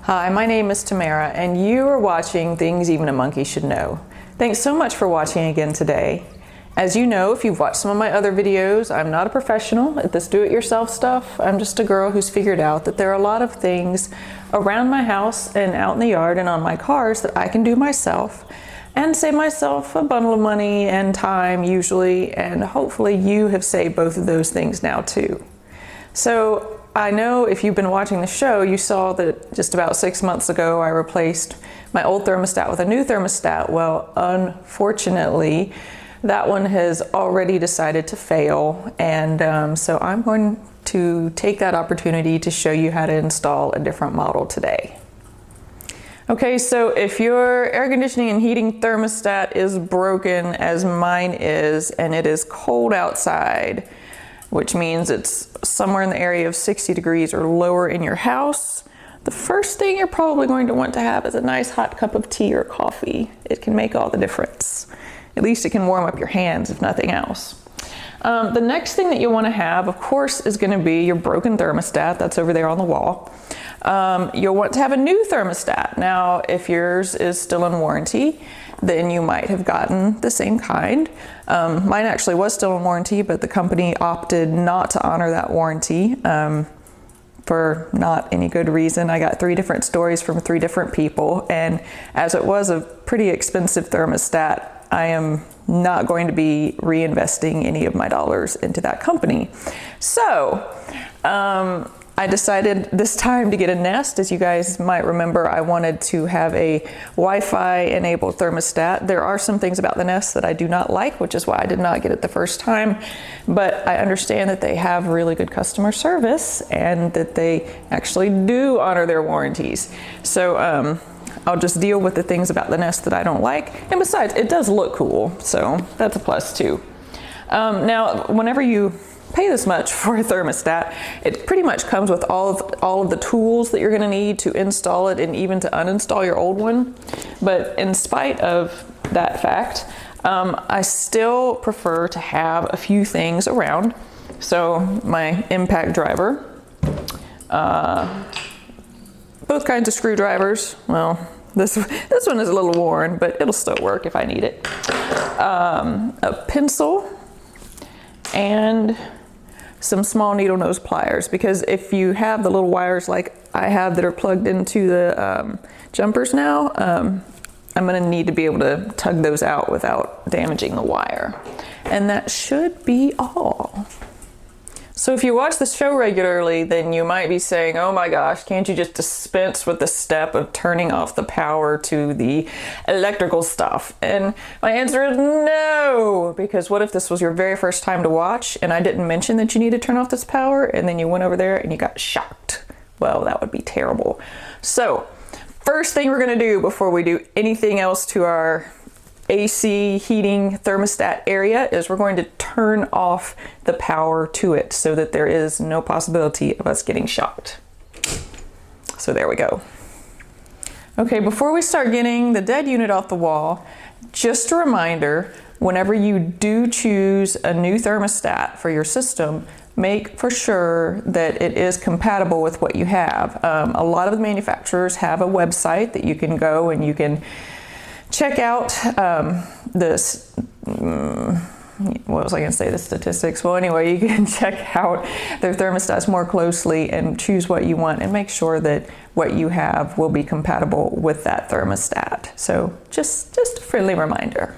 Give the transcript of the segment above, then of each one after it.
Hi, my name is Tamara, and you are watching Things Even a Monkey Should Know. Thanks so much for watching again today. As you know, if you've watched some of my other videos, I'm not a professional at this do-it-yourself stuff. I'm just a girl who's figured out that there are a lot of things around my house and out in the yard and on my cars that I can do myself and save myself a bundle of money and time usually, and hopefully you have saved both of those things now too. So I know if you've been watching the show, you saw that just about 6 months ago I replaced my old thermostat with a new thermostat. Well, unfortunately, that one has already decided to fail, and so I'm going to take that opportunity to show you how to install a different model today. Okay, so if your air conditioning and heating thermostat is broken as mine is, and it is cold outside, which means it's somewhere in the area of 60 degrees or lower in your house, the first thing you're probably going to want to have is a nice hot cup of tea or coffee. It can make all the difference. At least it can warm up your hands, if nothing else. The next thing that you want to have, of course, is going to be your broken thermostat. That's over there on the wall. You'll want to have a new thermostat. Now, if yours is still in warranty, then you might have gotten the same kind. Mine actually was still in warranty, but the company opted not to honor that warranty for not any good reason. I got 3 different stories from 3 different people, and as it was a pretty expensive thermostat, I am not going to be reinvesting any of my dollars into that company. So, I decided this time to get a Nest. As you guys might remember, I wanted to have a Wi-Fi enabled thermostat. There are some things about the Nest that I do not like, which is why I did not get it the first time, but I understand that they have really good customer service and that they actually do honor their warranties. So I'll just deal with the things about the Nest that I don't like. And besides, it does look cool, so that's a plus too. Now, whenever you pay this much for a thermostat, it pretty much comes with all of the tools that you're going to need to install it and even to uninstall your old one. But in spite of that fact, I still prefer to have a few things around. So my impact driver, both kinds of screwdrivers. Well, this one is a little worn, but it'll still work if I need it. A pencil and some small needle nose pliers, because if you have the little wires like I have that are plugged into the jumpers now, I'm going to need to be able to tug those out without damaging the wire. And that should be all. So if you watch the show regularly, then you might be saying, oh my gosh, can't you just dispense with the step of turning off the power to the electrical stuff? And my answer is no, because what if this was your very first time to watch and I didn't mention that you need to turn off this power and then you went over there and you got shocked? Well, that would be terrible. So first thing we're going to do before we do anything else to our AC heating thermostat area is we're going to turn off the power to it so that there is no possibility of us getting shocked. So there we go. Okay, before we start getting the dead unit off the wall, just a reminder, whenever you do choose a new thermostat for your system, make for sure that it is compatible with what you have. A lot of the manufacturers have a website that you can go and you can check out what was I going to say, the statistics? Well, anyway, you can check out their thermostats more closely and choose what you want and make sure that what you have will be compatible with that thermostat. So just a friendly reminder.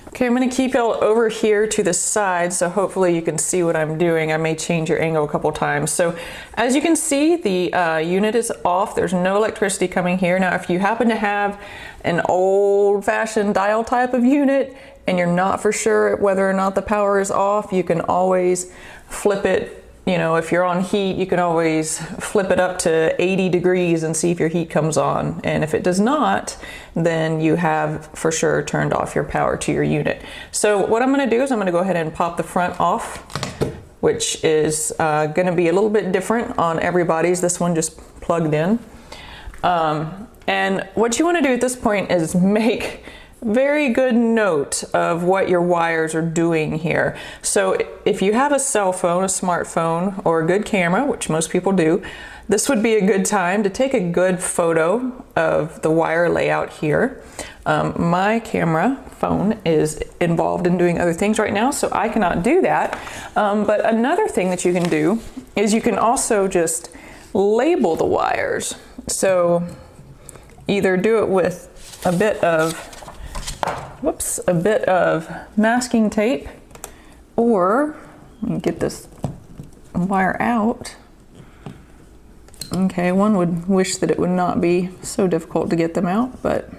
Okay, I'm going to keep y'all over here to the side, so hopefully you can see what I'm doing. I may change your angle a couple times. So as you can see, the unit is off. There's no electricity coming here. Now, if you happen to have an old-fashioned dial type of unit and you're not for sure whether or not the power is off, you can always flip it. You know, if you're on heat, you can always flip it up to 80 degrees and see if your heat comes on. And if it does not, then you have for sure turned off your power to your unit. So what I'm going to do is I'm going to go ahead and pop the front off, which is going to be a little bit different on everybody's. This one just plugged in. And what you want to do at this point is make very good note of what your wires are doing here. So if you have a cell phone, a smartphone, or a good camera, which most people do, this would be a good time to take a good photo of the wire layout here. My camera phone is involved in doing other things right now, so I cannot do that. But another thing that you can do is you can also just label the wires. So either do it with a bit of masking tape, or let me get this wire out. Okay, one would wish that it would not be so difficult to get them out, but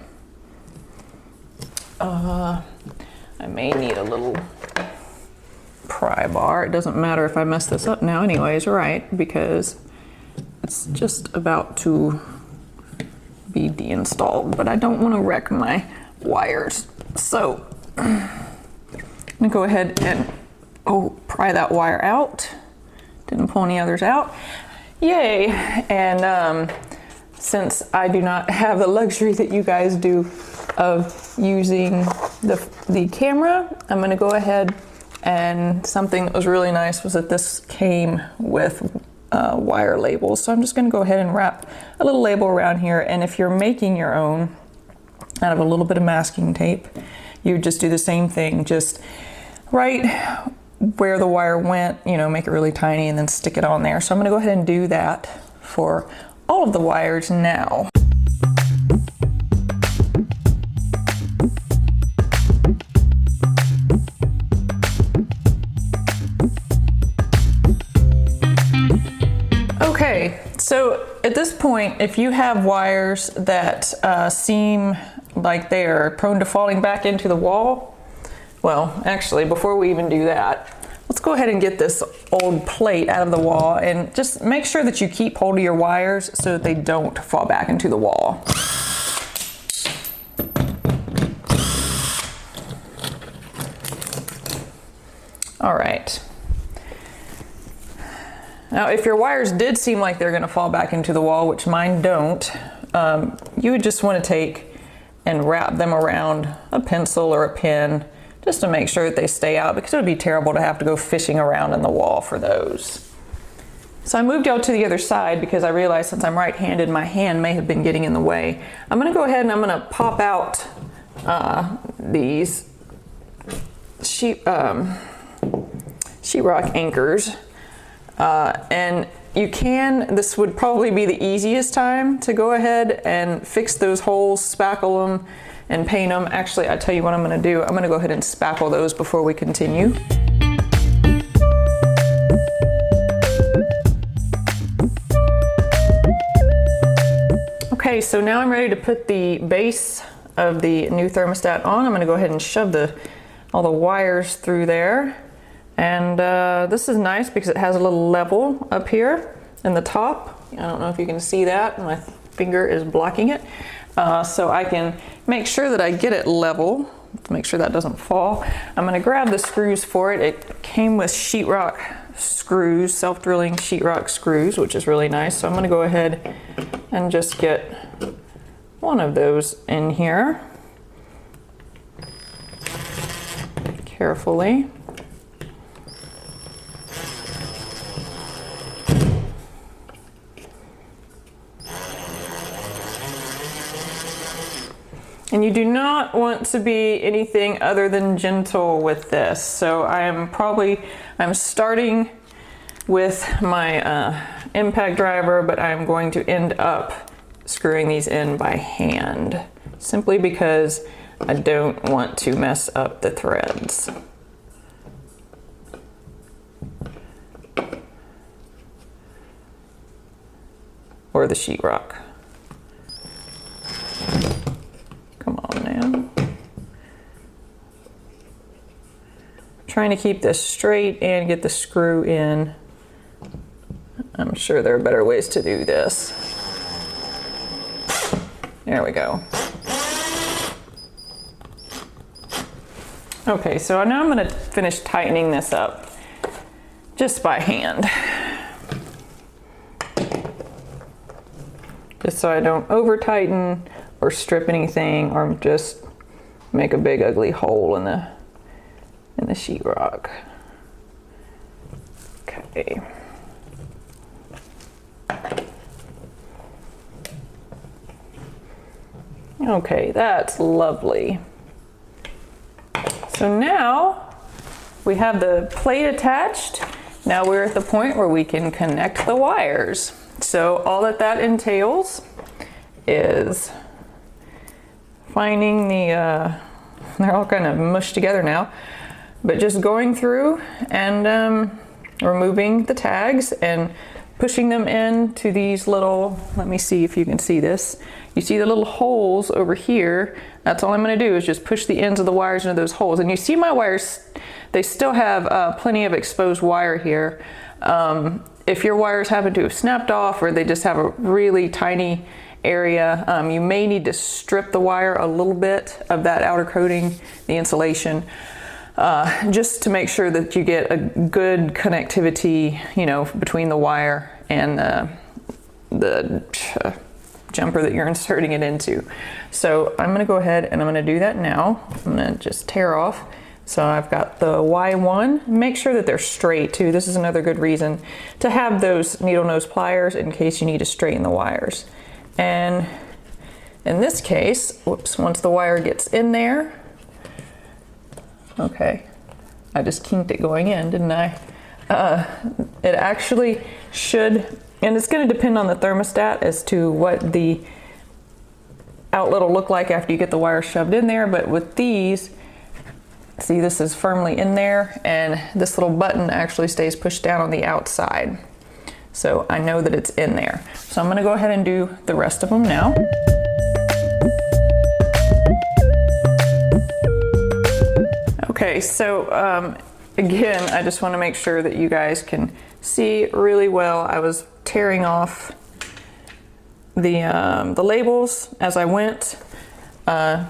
I may need a little pry bar. It doesn't matter if I mess this up now anyways, right? Because it's just about to be deinstalled, but I don't want to wreck my wires. So I'm gonna go ahead and pry that wire out. Didn't pull any others out. Yay! And since I do not have the luxury that you guys do of using the camera, I'm gonna go ahead, and something that was really nice was that this came with wire labels. So I'm just gonna go ahead and wrap a little label around here, and if you're making your own out of a little bit of masking tape, you just do the same thing. Just right where the wire went, you know, make it really tiny and then stick it on there. So I'm gonna go ahead and do that for all of the wires now. Okay, so at this point, if you have wires that seem like they are prone to falling back into the wall, well, actually, before we even do that, let's go ahead and get this old plate out of the wall and just make sure that you keep hold of your wires so that they don't fall back into the wall. All right. Now, if your wires did seem like they're gonna fall back into the wall, which mine don't, you would just wanna take and wrap them around a pencil or a pen just to make sure that they stay out, because it would be terrible to have to go fishing around in the wall for those. So I moved y'all to the other side because I realized since I'm right-handed, my hand may have been getting in the way. I'm gonna go ahead and I'm gonna pop out these sheetrock anchors. And you can, this would probably be the easiest time to go ahead and fix those holes, spackle them, and paint them. Actually, I tell you what I'm gonna do. I'm gonna go ahead and spackle those before we continue. Okay, so now I'm ready to put the base of the new thermostat on. I'm gonna go ahead and shove all the wires through there. And this is nice because it has a little level up here in the top. I don't know if you can see that. My finger is blocking it. So I can make sure that I get it level to make sure that doesn't fall. I'm gonna grab the screws for it. It came with sheetrock screws, self-drilling sheetrock screws, which is really nice. So I'm gonna go ahead and just get one of those in here carefully. And you do not want to be anything other than gentle with this. So I'm starting with my impact driver, but I'm going to end up screwing these in by hand, simply because I don't want to mess up the threads. Or the sheetrock. Come on now. Trying to keep this straight and get the screw in. I'm sure there are better ways to do this. There we go. Okay, so now I'm going to finish tightening this up just by hand. Just so I don't over tighten or strip anything, or just make a big ugly hole in the sheetrock. Okay. Okay, that's lovely. So now we have the plate attached. Now we're at the point where we can connect the wires. So all that entails is finding the, they're all kind of mushed together now, but just going through and removing the tags and pushing them into these little, let me see if you can see this. You see the little holes over here. That's all I'm gonna do is just push the ends of the wires into those holes. And you see my wires, they still have plenty of exposed wire here. If your wires happen to have snapped off or they just have a really tiny area, you may need to strip the wire a little bit of that outer coating, the insulation, just to make sure that you get a good connectivity, you know, between the wire and the jumper that you're inserting it into. So I'm gonna go ahead and I'm gonna do that now. I'm gonna just tear off. So I've got the Y1. Make sure that they're straight too. This is another good reason to have those needle nose pliers in case you need to straighten the wires. And in this case, whoops, once the wire gets in there, okay, I just kinked it going in, didn't I? It actually should, and it's going to depend on the thermostat as to what the outlet will look like after you get the wire shoved in there, but with these, see, this is firmly in there and this little button actually stays pushed down on the outside. So I know that it's in there. So I'm going to go ahead and do the rest of them now. Okay, so again, I just want to make sure that you guys can see really well. I was tearing off the labels as I went.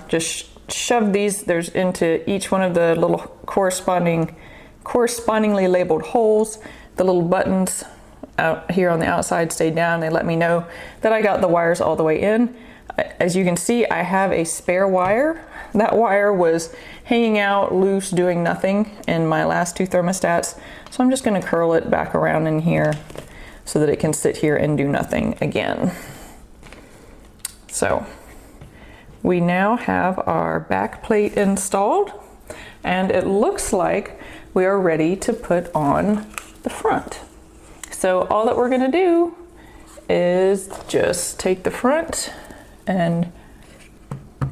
Just shoved these into each one of the little correspondingly labeled holes. The little buttons out here on the outside stayed down. They let me know that I got the wires all the way in. As you can see, I have a spare wire. That wire was hanging out loose, doing nothing in my last two thermostats. So I'm just going to curl it back around in here so that it can sit here and do nothing again. So we now have our back plate installed and it looks like we are ready to put on the front. So all that we're going to do is just take the front and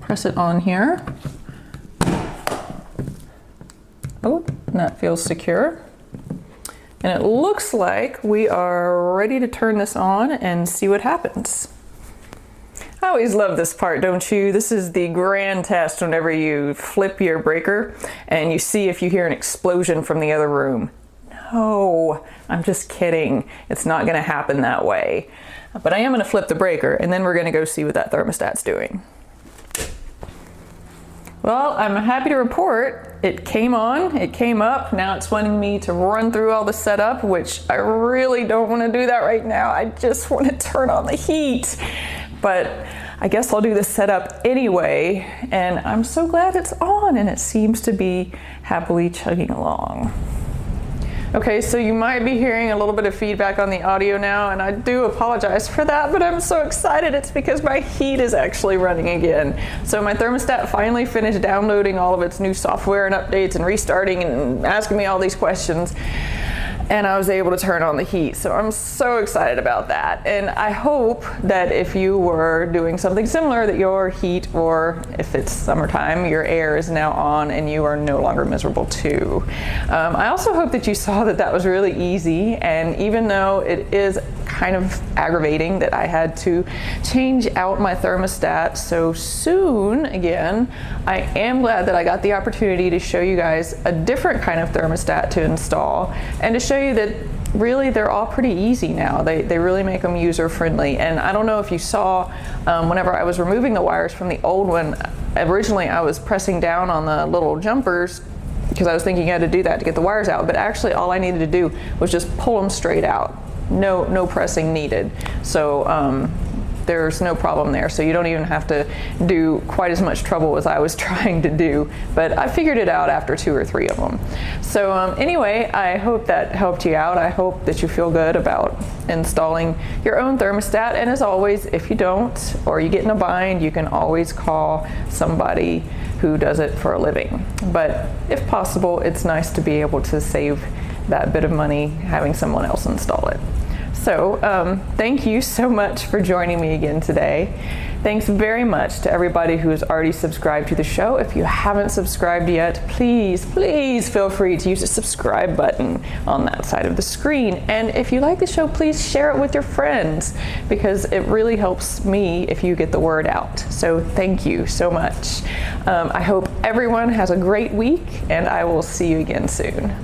press it on here. Oh, that feels secure. And it looks like we are ready to turn this on and see what happens. I always love this part, don't you? This is the grand test whenever you flip your breaker and you see if you hear an explosion from the other room. No, I'm just kidding. It's not going to happen that way. But I am going to flip the breaker and then we're going to go see what that thermostat's doing. Well, I'm happy to report it came on, it came up. Now it's wanting me to run through all the setup, which I really don't want to do that right now. I just want to turn on the heat. But I guess I'll do the setup anyway. And I'm so glad it's on and it seems to be happily chugging along. Okay, so you might be hearing a little bit of feedback on the audio now, and I do apologize for that, but I'm so excited. It's because my heat is actually running again. So my thermostat finally finished downloading all of its new software and updates and restarting and asking me all these questions. And I was able to turn on the heat. So I'm so excited about that. And I hope that if you were doing something similar, that your heat, or if it's summertime, your air is now on and you are no longer miserable too. I also hope that you saw that that was really easy. And even though it is kind of aggravating that I had to change out my thermostat so soon again, I am glad that I got the opportunity to show you guys a different kind of thermostat to install and to show you that really they're all pretty easy now. They really make them user friendly. And I don't know if you saw whenever I was removing the wires from the old one, originally I was pressing down on the little jumpers because I was thinking I had to do that to get the wires out, but actually all I needed to do was just pull them straight out. No pressing needed. So there's no problem there. So you don't even have to do quite as much trouble as I was trying to do, but I figured it out after 2 or 3 of them. So anyway, I hope that helped you out. I hope that you feel good about installing your own thermostat. And as always, if you don't, or you get in a bind, you can always call somebody who does it for a living. But if possible, it's nice to be able to save that bit of money having someone else install it. So thank you so much for joining me again today. Thanks very much to everybody who has already subscribed to the show. If you haven't subscribed yet, please feel free to use the subscribe button on that side of the screen. And if you like the show, please share it with your friends, because it really helps me if you get the word out. So thank you so much. I hope everyone has a great week, and I will see you again soon.